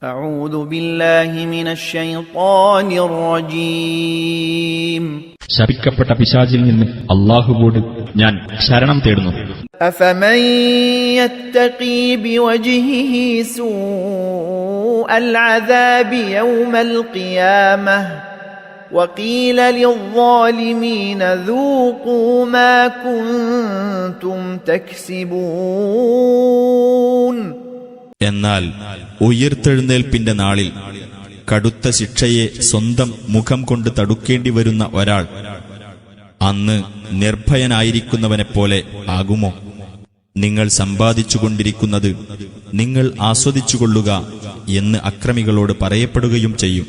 أعوذ بالله من الشيطان الرجيم. ശപിക്കപ്പെട്ട പിശാചിൽ നിന്ന് അല്ലാഹുവോട് ഞാൻ ശരണം തേടുന്നു. أفمن يتقي بوجهه سوء العذاب يوم القيامة وقيل للظالمين ذوقوا ما كنتم تكسبون. എന്നാൽ ഉയിർത്തെഴുന്നേൽപ്പിന്റെ നാളിൽ കടുത്ത ശിക്ഷയെ സ്വന്തം മുഖം കൊണ്ട് തടുക്കേണ്ടി വരുന്ന ഒരാൾ അന്ന് നിർഭയനായിരിക്കുന്നവനെപ്പോലെ ആകുമോ? നിങ്ങൾ സമ്പാദിച്ചുകൊണ്ടിരിക്കുന്നത് നിങ്ങൾ ആസ്വദിച്ചുകൊള്ളുക എന്ന് അക്രമികളോട് പറയപ്പെടുകയും ചെയ്യും.